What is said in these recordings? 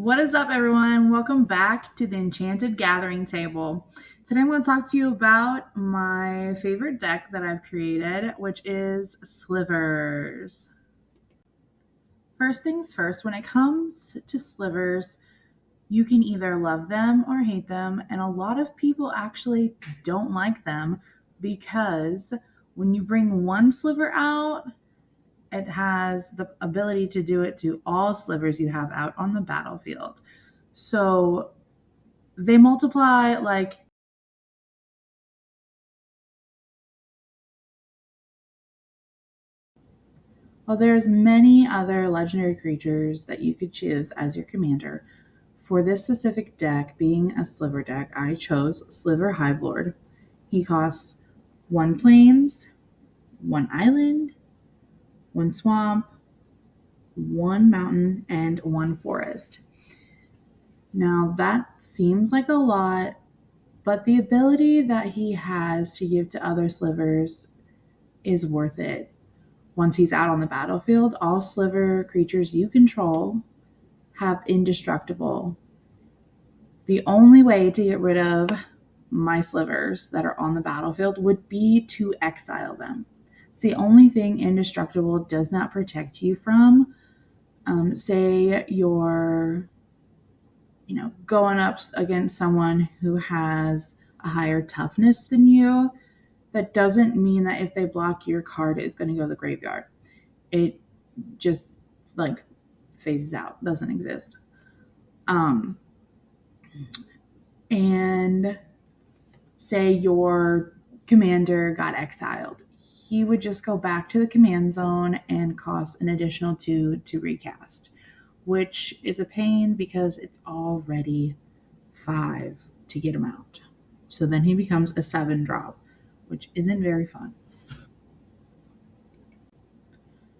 What is up, everyone? Welcome back to the Enchanted Gathering Table. Today I'm going to talk to you about my favorite deck that I've created, which is Slivers. First things first, when it comes to Slivers, you can either love them or hate them, and a lot of people actually don't like them because when you bring one sliver out, it has the ability to do it to all slivers you have out on the battlefield. So they multiply like well, there's many other legendary creatures that you could choose as your commander. For this specific deck, being a sliver deck, I chose Sliver Hivelord. He costs 1 plains, 1 island, 1 swamp, 1 mountain, and 1 forest. Now that seems like a lot, but the ability that he has to give to other slivers is worth it. Once he's out on the battlefield, all sliver creatures you control have indestructible. The only way to get rid of my slivers that are on the battlefield would be to exile them. It's the only thing indestructible does not protect you from. Say you're, going up against someone who has a higher toughness than you. That doesn't mean that if they block your card, it's going to go to the graveyard. It just like phases out, doesn't exist. And say your commander got exiled, he would just go back to the command zone and cost an additional 2 to recast, which is a pain because it's already 5 to get him out. So then he becomes a 7 drop, which isn't very fun.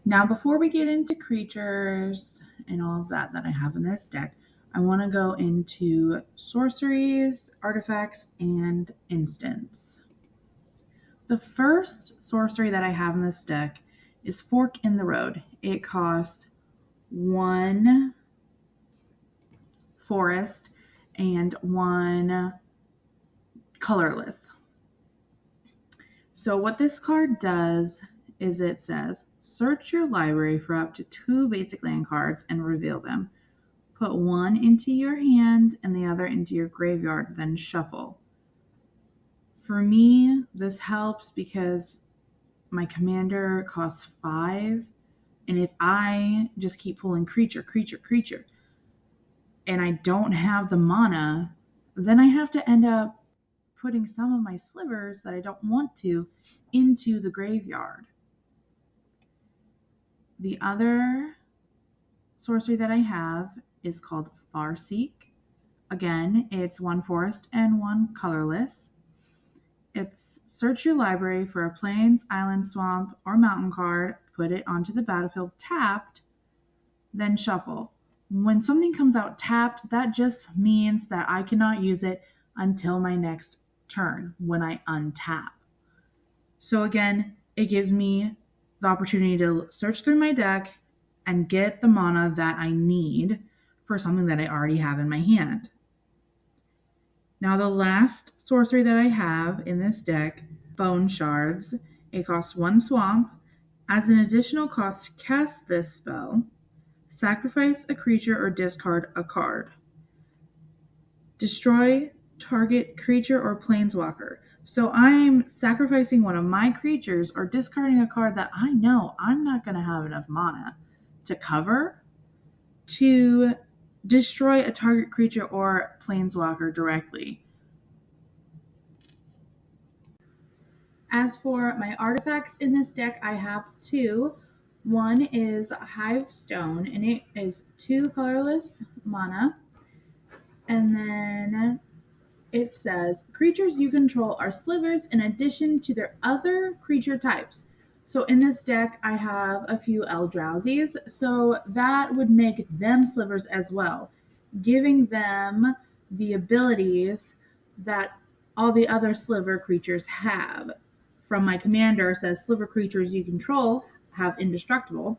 Now, before we get into creatures and all of that I have in this deck, I want to go into sorceries, artifacts, and instants. The first sorcery that I have in this deck is Fork in the Road. It costs 1 forest and 1 colorless. So what this card does is it says, search your library for up to 2 basic land cards and reveal them. Put 1 into your hand and the other into your graveyard, then shuffle. For me, this helps because my commander costs 5, and if I just keep pulling creature, and I don't have the mana, then I have to end up putting some of my slivers that I don't want to into the graveyard. The other sorcery that I have is called Farseek. Again, it's 1 forest and 1 colorless. It's search your library for a plains, island, swamp, or mountain card, put it onto the battlefield tapped, then shuffle. When something comes out tapped, that just means that I cannot use it until my next turn when I untap. So again, it gives me the opportunity to search through my deck and get the mana that I need for something that I already have in my hand. Now the last sorcery that I have in this deck, Bone Shards. It costs 1 swamp. As an additional cost to cast this spell, sacrifice a creature or discard a card. Destroy target creature or planeswalker. So I'm sacrificing one of my creatures or discarding a card that I know I'm not going to have enough mana to cover to destroy a target creature or planeswalker directly. As for my artifacts in this deck, I have 2. One is Hive Stone, and it is 2 colorless mana. And then it says, creatures you control are slivers in addition to their other creature types. So in this deck, I have a few Eldrauzis, so that would make them slivers as well, giving them the abilities that all the other sliver creatures have. From my commander, it says sliver creatures you control have indestructible.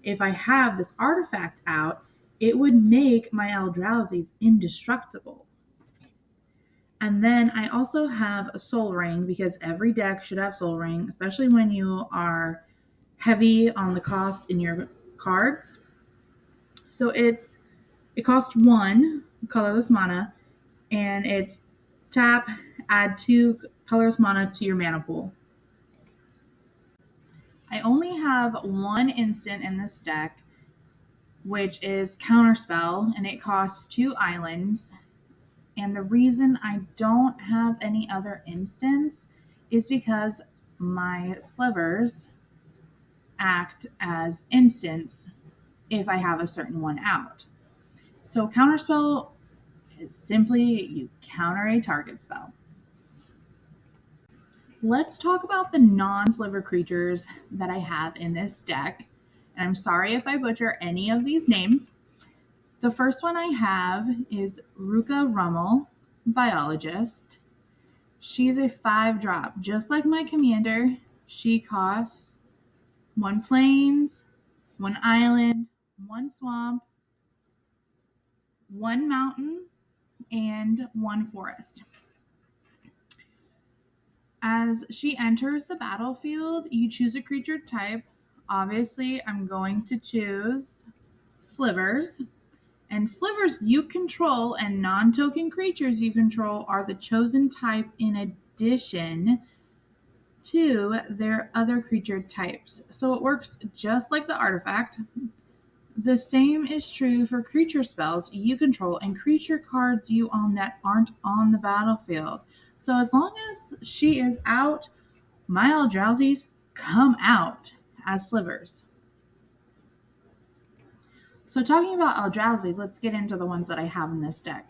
If I have this artifact out, it would make my Eldrauzis indestructible. And then I also have a Soul Ring, because every deck should have Soul Ring, especially when you are heavy on the cost in your cards. So it costs 1 colorless mana, and it's tap, add 2 colorless mana to your mana pool. I only have 1 instant in this deck, which is Counterspell, and it costs 2 islands. And the reason I don't have any other instants is because my Slivers act as instants if I have a certain one out. So Counterspell is simply you counter a target spell. Let's talk about the non-sliver creatures that I have in this deck. And I'm sorry if I butcher any of these names. The first one I have is Ruka Rummel, Biologist. She's a 5-drop. Just like my commander, she costs 1 plains, 1 island, 1 swamp, 1 mountain, and 1 forest. As she enters the battlefield, you choose a creature type. Obviously, I'm going to choose Slivers. And Slivers you control and non-token creatures you control are the chosen type in addition to their other creature types. So it works just like the artifact. The same is true for creature spells you control and creature cards you own that aren't on the battlefield. So as long as she is out, my Eldrauzis come out as Slivers. So talking about Eldrauzis, let's get into the ones that I have in this deck.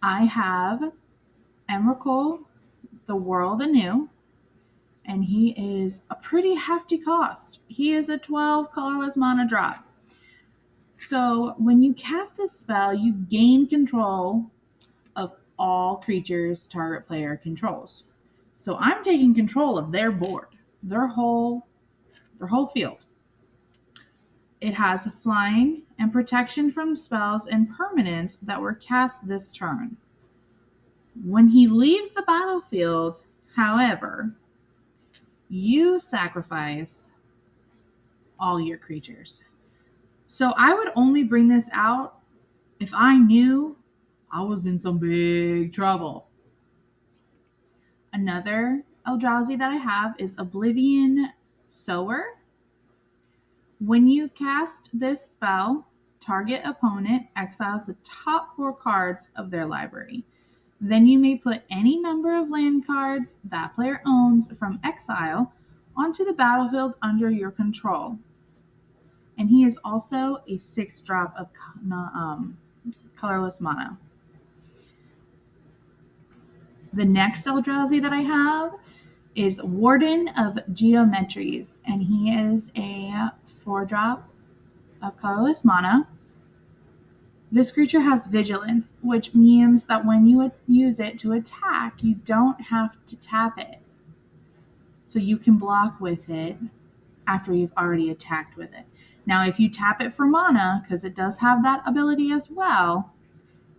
I have Emrakul, the World Anew, and he is a pretty hefty cost. He is a 12 colorless mana drop. So when you cast this spell, you gain control of all creatures target player controls. So I'm taking control of their board, their whole field. It has flying and protection from spells and permanents that were cast this turn. When he leaves the battlefield, however, you sacrifice all your creatures. So I would only bring this out if I knew I was in some big trouble. Another Eldrazi that I have is Oblivion Sower. When you cast this spell, target opponent exiles the top 4 cards of their library. Then you may put any number of land cards that player owns from exile onto the battlefield under your control. And he is also a 6-drop of colorless mana. The next Eldrazi that I have is Warden of Geometries, and he is a 4-drop of colorless mana. This creature has vigilance, which means that when you use it to attack, you don't have to tap it. So you can block with it after you've already attacked with it. Now, if you tap it for mana, because it does have that ability as well,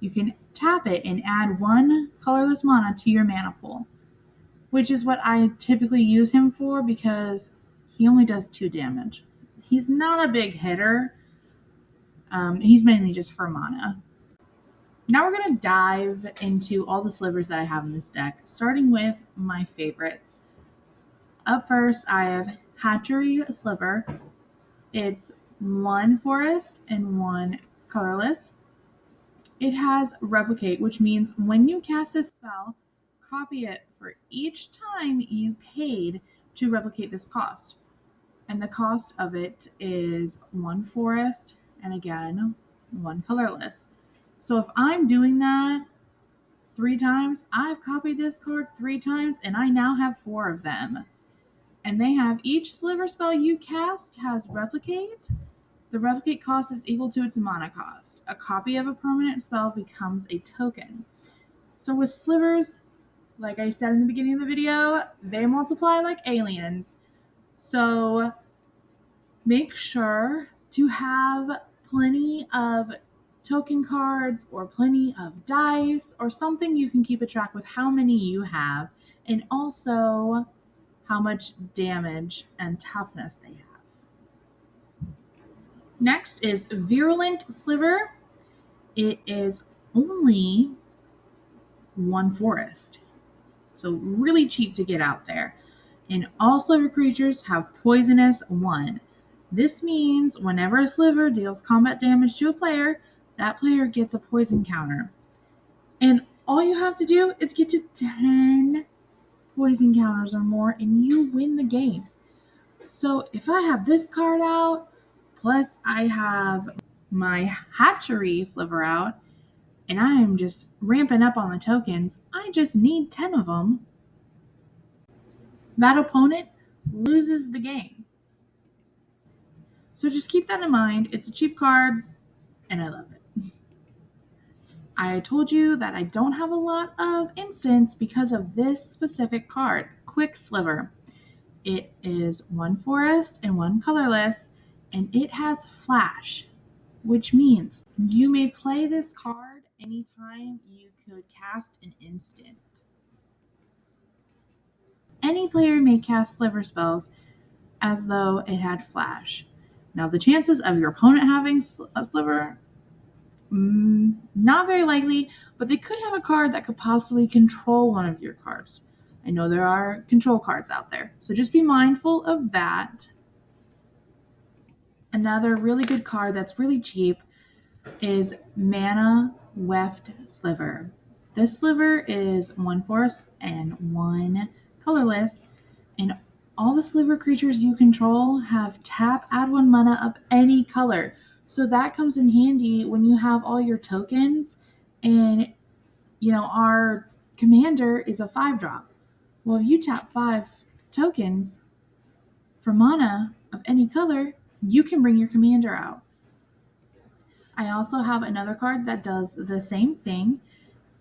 you can tap it and add 1 colorless mana to your mana pool, which is what I typically use him for because he only does 2 damage. He's not a big hitter. He's mainly just for mana. Now we're going to dive into all the slivers that I have in this deck, starting with my favorites. Up first, I have Hatchery Sliver. It's 1 forest and 1 colorless. It has Replicate, which means when you cast this spell, copy it for each time you paid to replicate this cost. And the cost of it is 1 forest and again 1 colorless. So if I'm doing that 3 times, I've copied this card 3 times and I now have 4 of them. And they have each sliver spell you cast has Replicate. The Replicate cost is equal to its mana cost. A copy of a permanent spell becomes a token. So with slivers, like I said in the beginning of the video, they multiply like aliens. So make sure to have plenty of token cards or plenty of dice or something you can keep a track with how many you have and also how much damage and toughness they have. Next is Virulent Sliver. It is only one forest, so really cheap to get out there. And all sliver creatures have poisonous 1. This means whenever a sliver deals combat damage to a player, that player gets a poison counter. And all you have to do is get to 10 poison counters or more and you win the game. So if I have this card out, plus I have my hatchery sliver out, and I am just ramping up on the tokens, I just need 10 of them, that opponent loses the game. So just keep that in mind. It's a cheap card, and I love it. I told you that I don't have a lot of instants because of this specific card, Quick Sliver. It is 1 forest and 1 colorless, and it has flash, which means you may play this card anytime you could cast an instant. Any player may cast sliver spells as though it had flash. Now, the chances of your opponent having a sliver, not very likely, but they could have a card that could possibly control one of your cards. I know there are control cards out there, so just be mindful of that. Another really good card that's really cheap is Mana Weft Sliver. This sliver is 1 forest and 1 colorless, and all the sliver creatures you control have tap, add 1 mana of any color. So that comes in handy when you have all your tokens and, our commander is a 5-drop. Well, if you tap 5 tokens for mana of any color, you can bring your commander out. I also have another card that does the same thing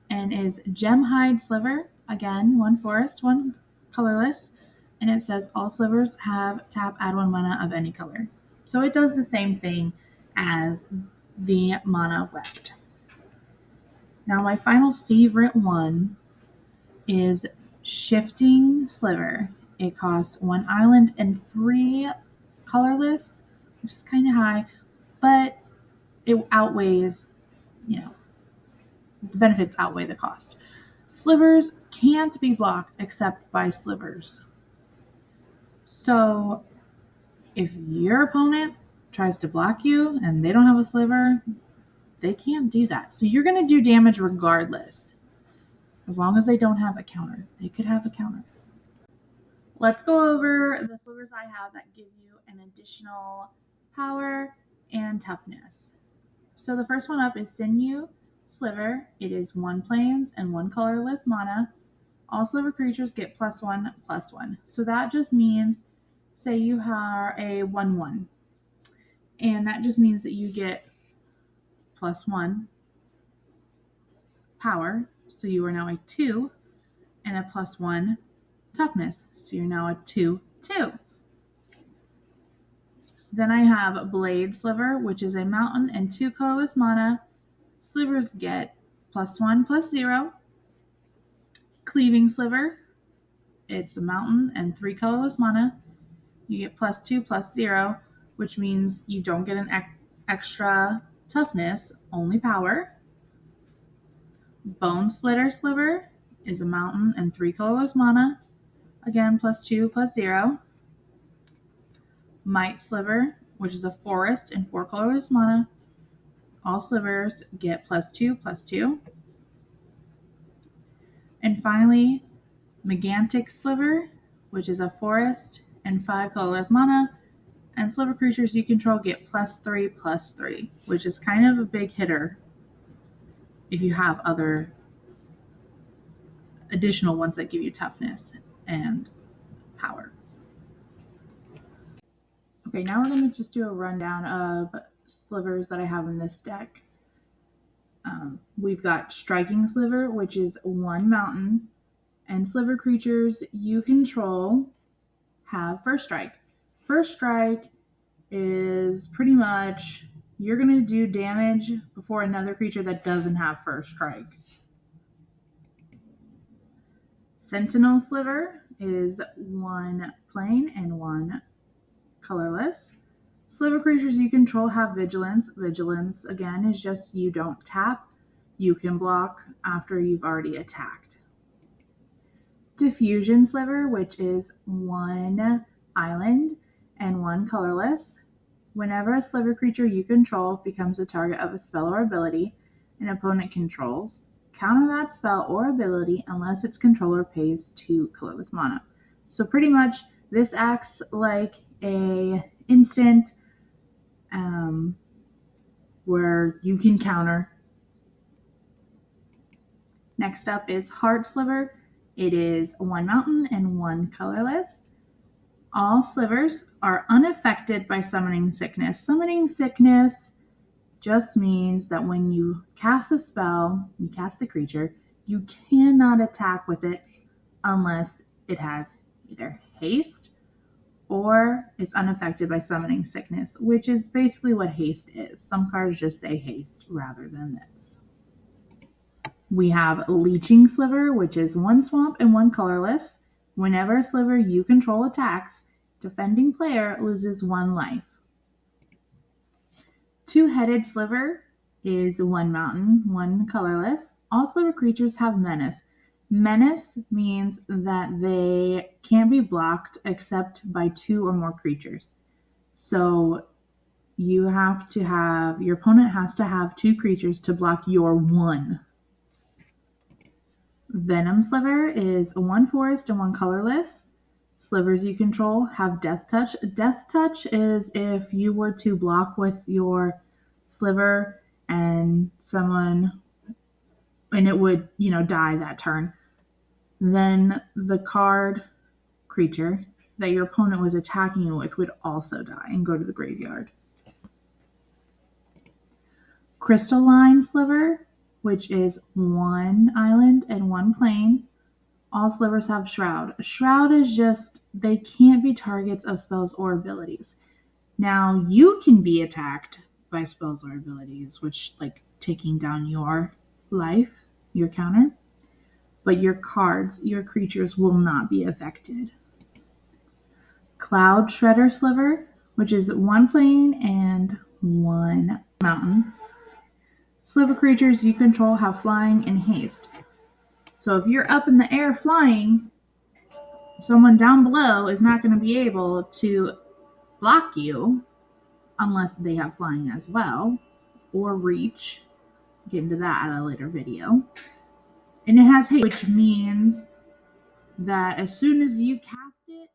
and is Gemhide Sliver. Again, 1 forest, 1 colorless, and it says all slivers have tap, add 1 mana of any color. So it does the same thing as the Mana Weft. Now, my final favorite one is Shifting Sliver. It costs 1 island and 3 colorless, which is kind of high, but it outweighs, the benefits outweigh the cost. Slivers can't be blocked except by slivers. So if your opponent tries to block you and they don't have a sliver, they can't do that. So you're going to do damage regardless, as long as they don't have a counter. They could have a counter. Let's go over the slivers I have that give you an additional power and toughness. So the first one up is Sinew Sliver. It is 1 plains and 1 colorless mana. All sliver creatures get +1/+1. So that just means, say you are a 1/1, and that just means that you get +1 power. So you are now a 2, and a +1 toughness. So you're now a 2/2. Then I have Blade Sliver, which is a mountain and 2 colorless mana. Slivers get +1/+0. Cleaving Sliver, it's a mountain and 3 colorless mana. You get +2/+0, which means you don't get an extra toughness, only power. Bone Splitter Sliver is a mountain and 3 colorless mana. Again, +2/+0. Might Sliver, which is a forest and 4 colorless mana. All slivers get +2/+2. And finally, Megantic Sliver, which is a forest and 5 colorless mana. And sliver creatures you control get +3/+3, which is kind of a big hitter if you have other additional ones that give you toughness and power. Okay, now we're going to just do a rundown of slivers that I have in this deck. We've got Striking Sliver, which is 1 mountain, and sliver creatures you control have First Strike. First Strike is pretty much, you're going to do damage before another creature that doesn't have first strike. Sentinel Sliver is 1 plain and 1 colorless. Sliver creatures you control have vigilance. Vigilance, again, is just you don't tap. You can block after you've already attacked. Diffusion Sliver, which is 1 island and 1 colorless. Whenever a Sliver creature you control becomes a target of a spell or ability an opponent controls, counter that spell or ability unless its controller pays 2 colorless mana. So pretty much this acts like a instant where you can counter. Next up is Heart Sliver. It is 1 mountain and 1 colorless. All slivers are unaffected by summoning sickness. Summoning sickness just means that when you cast a spell, you cast the creature, you cannot attack with it unless it has either haste or it's unaffected by summoning sickness, which is basically what haste is. Some cards just say haste rather than this. We have Leeching Sliver, which is 1 swamp and 1 colorless. Whenever a sliver you control attacks, defending player loses 1 life. Two-Headed Sliver is 1 mountain, 1 colorless. All sliver creatures have menace. Menace means that they can't be blocked except by 2 or more creatures. So your opponent has to have 2 creatures to block your 1. Venom Sliver is 1 forest and 1 colorless. Slivers you control have Death Touch. Death Touch is if you were to block with your sliver and it would, die that turn. Then the card creature that your opponent was attacking you with would also die and go to the graveyard. Crystalline Sliver, which is 1 island and 1 plain. All slivers have Shroud. Shroud is just, they can't be targets of spells or abilities. Now, you can be attacked by spells or abilities, which, like taking down your life, your counter. But your cards, your creatures will not be affected. Cloud Shredder Sliver, which is 1 plain and 1 mountain. Sliver creatures you control have flying and haste. So if you're up in the air flying, someone down below is not going to be able to block you unless they have flying as well, or reach. Get into that at a later video. And it has haste, which means that as soon as you cast it,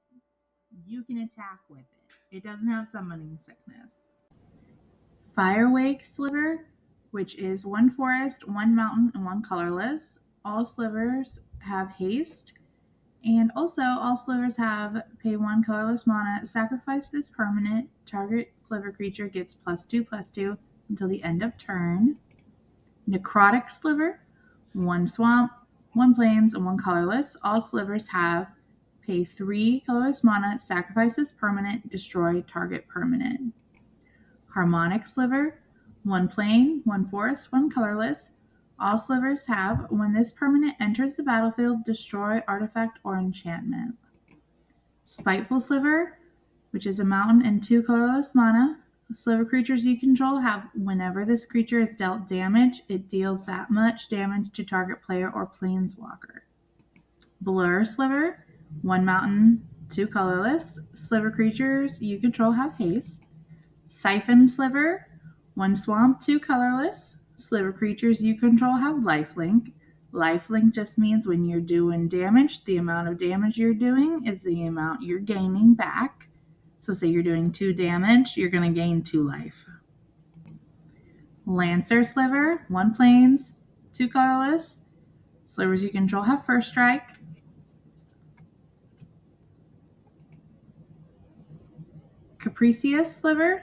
you can attack with it. It doesn't have summoning sickness. Firewake Sliver, which is 1 forest, 1 mountain, and 1 colorless. All slivers have haste. And also, all slivers have pay 1 colorless mana. Sacrifice this permanent. Target sliver creature gets +2/+2 until the end of turn. Necrotic Sliver, 1 swamp, 1 plains, and 1 colorless. All slivers have pay 3 colorless mana. Sacrifice this permanent. Destroy target permanent. Harmonic Sliver, 1 plain, 1 forest, 1 colorless. All slivers have, when this permanent enters the battlefield, destroy artifact or enchantment. Spiteful Sliver, which is a mountain and 2 colorless mana. Sliver creatures you control have, whenever this creature is dealt damage, it deals that much damage to target player or planeswalker. Blur Sliver, 1 mountain, 2 colorless. Sliver creatures you control have haste. Siphon Sliver, 1 swamp, 2 colorless. Sliver creatures you control have lifelink. Lifelink just means when you're doing damage, the amount of damage you're doing is the amount you're gaining back. So say you're doing 2 damage, you're going to gain 2 life. Lancer Sliver, 1 plains, 2 colorless. Slivers you control have first strike. Capricious Sliver,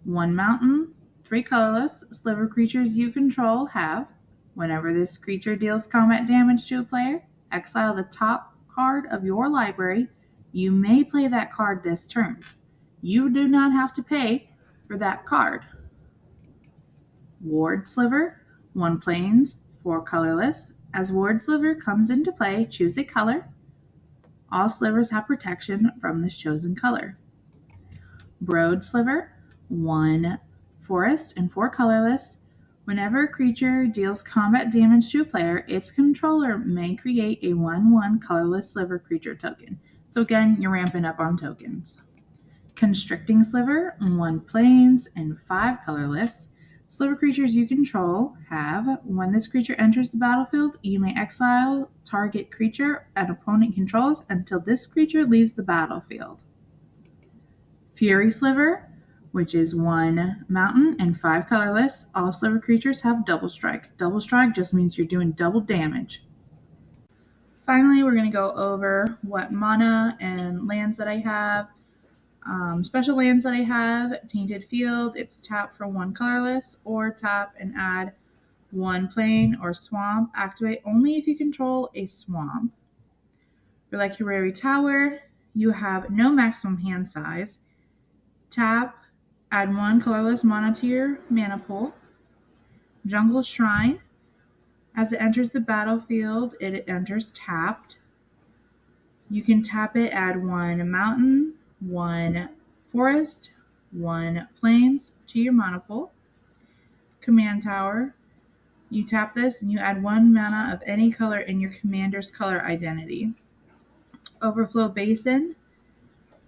1 mountain, 3 colorless. Sliver creatures you control have, whenever this creature deals combat damage to a player, exile the top card of your library. You may play that card this turn. You do not have to pay for that card. Ward Sliver, 1 plains, 4 colorless. As Ward Sliver comes into play, choose a color. All slivers have protection from this chosen color. Broad Sliver, 1 forest and 4 colorless. Whenever a creature deals combat damage to a player, its controller may create a 1/1 colorless sliver creature token. So again, you're ramping up on tokens. Constricting Sliver, 1 plains and 5 colorless. Sliver creatures you control have, when this creature enters the battlefield, you may exile target creature an opponent controls until this creature leaves the battlefield. Fury Sliver, which is 1 mountain and 5 colorless. All sliver creatures have double strike. Double strike just means you're doing double damage. Finally, we're going to go over what mana and lands that I have. Special lands that I have, Tainted Field, it's tap for 1 colorless, or tap and add 1 plain or swamp. Activate only if you control a swamp. Reliquary Tower, you have no maximum hand size. Tap, add 1 colorless mana to your mana pool. Jungle Shrine, as it enters the battlefield, it enters tapped. You can tap it, add 1 mountain, 1 forest, 1 plains to your mana pool. Command Tower, you tap this and you add 1 mana of any color in your commander's color identity. Overflow Basin,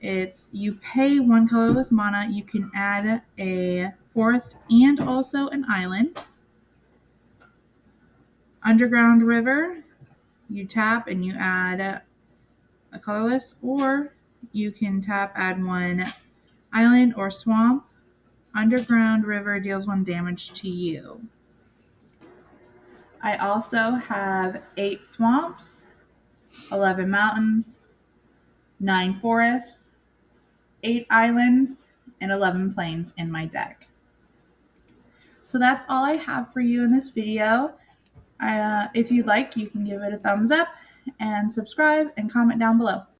it's you pay 1 colorless mana, you can add a fourth and also an island. Underground River, you tap and you add a colorless, or you can tap, add 1 island or swamp. Underground River deals 1 damage to you. I also have 8 swamps, 11 mountains, 9 forests, 8 islands, and 11 plains in my deck. So that's all I have for you in this video. If you'd like, you can give it a thumbs up and subscribe and comment down below.